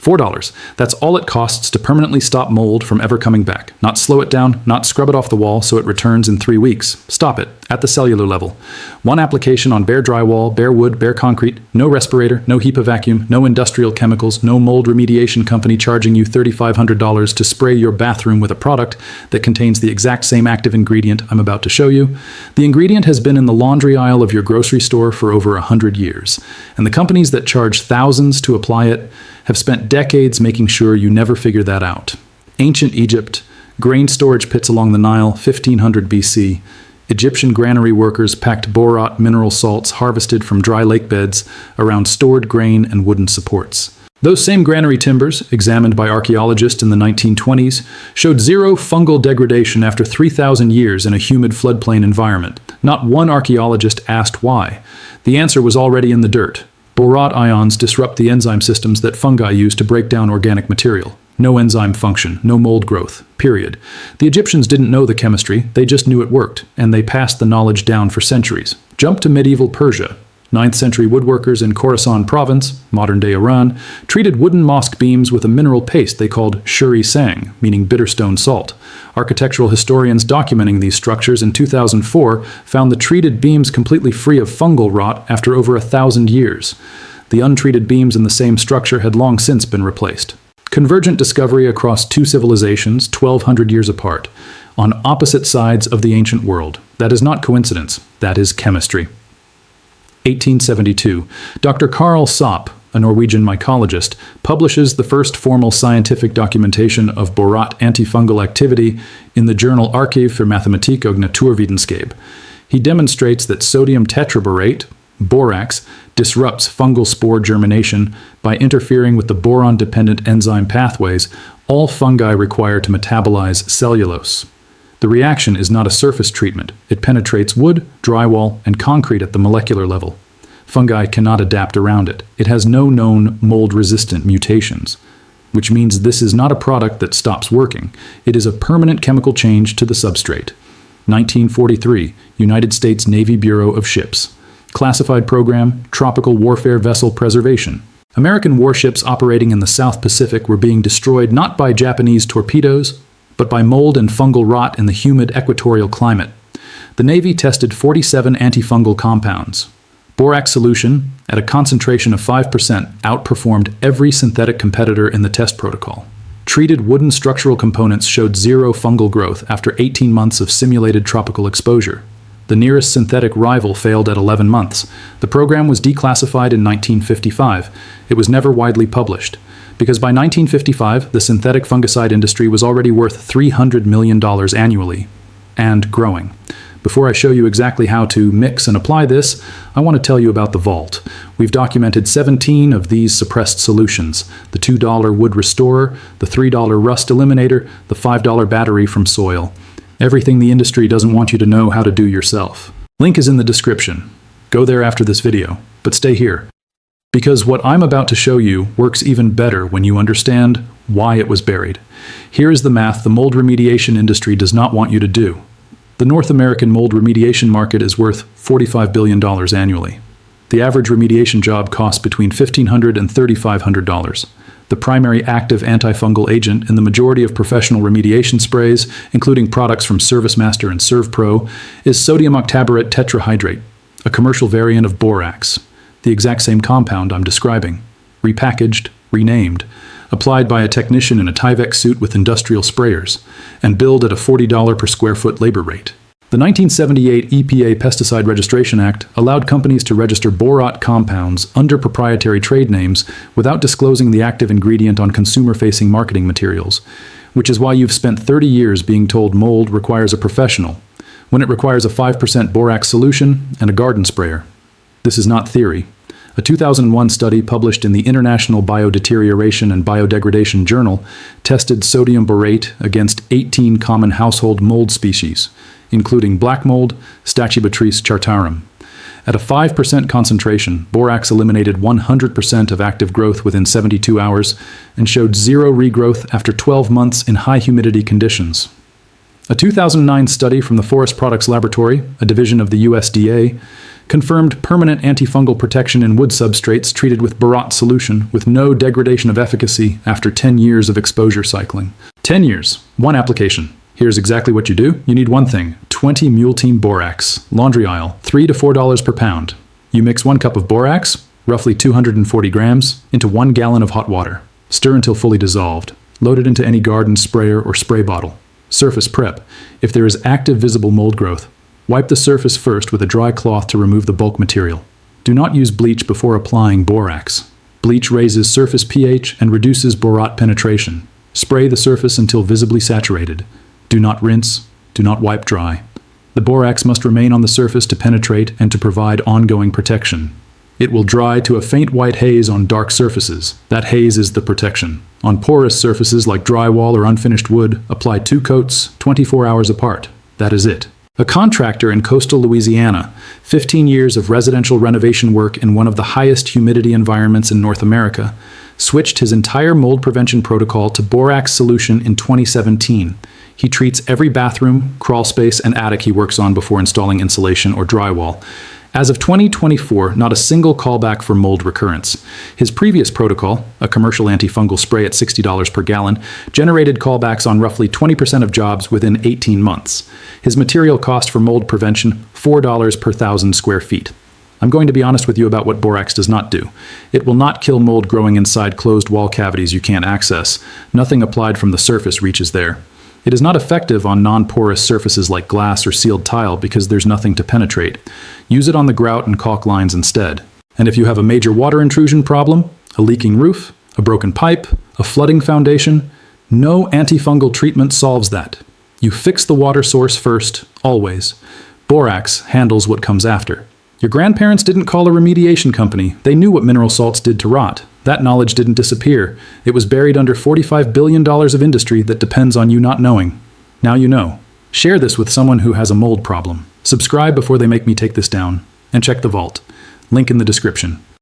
$4. That's all it costs to permanently stop mold from ever coming back. Not slow it down, not scrub it off the wall so it returns in 3 weeks. Stop it, at the cellular level. One application on bare drywall, bare wood, bare concrete, no respirator, no HEPA vacuum, no industrial chemicals, no mold remediation company charging you $3,500 to spray your bathroom with a product that contains the exact same active ingredient I'm about to show you. The ingredient has been in the laundry aisle of your grocery store for over 100 years, and the companies that charge thousands to apply it have spent decades making sure you never figure that out. Ancient Egypt, grain storage pits along the Nile, 1500 BC. Egyptian granary workers packed borat mineral salts harvested from dry lake beds around stored grain and wooden supports. Those same granary timbers, examined by archaeologists in the 1920s, showed zero fungal degradation after 3,000 years in a humid floodplain environment. Not one archaeologist asked why. The answer was already in the dirt. Borat ions disrupt the enzyme systems that fungi use to break down organic material. No enzyme function, no mold growth, period. The Egyptians didn't know the chemistry, they just knew it worked, and they passed the knowledge down for centuries. Jump to medieval Persia. 9th century woodworkers in Khorasan province, modern-day Iran, treated wooden mosque beams with a mineral paste they called shuri sang, meaning bitterstone salt. Architectural historians documenting these structures in 2004 found the treated beams completely free of fungal rot after over 1,000 years. The untreated beams in the same structure had long since been replaced. Convergent discovery across two civilizations 1,200 years apart, on opposite sides of the ancient world. That is not coincidence, that is chemistry. 1872, Dr. Carl Sopp, a Norwegian mycologist, publishes the first formal scientific documentation of borat antifungal activity in the journal Archiv für Mathematik og Naturvidenskab. He demonstrates that sodium tetraborate, borax, disrupts fungal spore germination by interfering with the boron-dependent enzyme pathways all fungi require to metabolize cellulose. The reaction is not a surface treatment. It penetrates wood, drywall, and concrete at the molecular level. Fungi cannot adapt around it. It has no known mold-resistant mutations, which means this is not a product that stops working. It is a permanent chemical change to the substrate. 1943, United States Navy Bureau of Ships. Classified program, Tropical Warfare Vessel Preservation. American warships operating in the South Pacific were being destroyed not by Japanese torpedoes, but by mold and fungal rot in the humid equatorial climate. The Navy tested 47 antifungal compounds. Borax solution, at a concentration of 5%, outperformed every synthetic competitor in the test protocol. Treated wooden structural components showed zero fungal growth after 18 months of simulated tropical exposure. The nearest synthetic rival failed at 11 months. The program was declassified in 1955. It was never widely published, because by 1955, the synthetic fungicide industry was already worth $300 million annually, and growing. Before I show you exactly how to mix and apply this, I want to tell you about the vault. We've documented 17 of these suppressed solutions: the $2 wood restorer, the $3 rust eliminator, the $5 battery from soil. Everything the industry doesn't want you to know how to do yourself. Link is in the description. Go there after this video, but stay here, because what I'm about to show you works even better when you understand why it was buried. Here is the math the mold remediation industry does not want you to do. The North American mold remediation market is worth $45 billion annually. The average remediation job costs between $1,500 and $3,500. The primary active antifungal agent in the majority of professional remediation sprays, including products from ServiceMaster and ServPro, is sodium octaborate tetrahydrate, a commercial variant of borax, the exact same compound I'm describing, repackaged, renamed, applied by a technician in a Tyvek suit with industrial sprayers, and billed at a $40 per square foot labor rate. The 1978 EPA Pesticide Registration Act allowed companies to register borat compounds under proprietary trade names without disclosing the active ingredient on consumer-facing marketing materials, which is why you've spent 30 years being told mold requires a professional, when it requires a 5% borax solution and a garden sprayer. This is not theory. A 2001 study published in the International Biodeterioration and Biodegradation Journal tested sodium borate against 18 common household mold species, including black mold, Stachybotrys chartarum. At a 5% concentration, borax eliminated 100% of active growth within 72 hours and showed zero regrowth after 12 months in high humidity conditions. A 2009 study from the Forest Products Laboratory, a division of the USDA, Confirmed permanent antifungal protection in wood substrates treated with Borax solution with no degradation of efficacy after 10 years of exposure cycling. 10 years, one application. Here's exactly what you do. You need one thing, 20 Mule Team Borax, laundry aisle, $3 to $4 per pound. You mix 1 cup of borax, roughly 240 grams, into 1 gallon of hot water. Stir until fully dissolved. Load it into any garden sprayer or spray bottle. Surface prep. If there is active visible mold growth, wipe the surface first with a dry cloth to remove the bulk material. Do not use bleach before applying borax. Bleach raises surface pH and reduces borat penetration. Spray the surface until visibly saturated. Do not rinse. Do not wipe dry. The borax must remain on the surface to penetrate and to provide ongoing protection. It will dry to a faint white haze on dark surfaces. That haze is the protection. On porous surfaces like drywall or unfinished wood, apply 2 coats, 24 hours apart. That is it. A contractor in coastal Louisiana, 15 years of residential renovation work in one of the highest humidity environments in North America, switched his entire mold prevention protocol to borax solution in 2017. He treats every bathroom, crawl space, and attic he works on before installing insulation or drywall. As of 2024, not a single callback for mold recurrence. His previous protocol, a commercial antifungal spray at $60 per gallon, generated callbacks on roughly 20% of jobs within 18 months. His material cost for mold prevention, $4 per 1,000 square feet. I'm going to be honest with you about what borax does not do. It will not kill mold growing inside closed wall cavities you can't access. Nothing applied from the surface reaches there. It is not effective on non-porous surfaces like glass or sealed tile because there's nothing to penetrate. Use it on the grout and caulk lines instead. And if you have a major water intrusion problem, a leaking roof, a broken pipe, a flooding foundation, no antifungal treatment solves that. You fix the water source first, always. Borax handles what comes after. Your grandparents didn't call a remediation company. They knew what mineral salts did to rot. That knowledge didn't disappear. It was buried under $45 billion of industry that depends on you not knowing. Now you know. Share this with someone who has a mold problem. Subscribe before they make me take this down. And check the vault. Link in the description.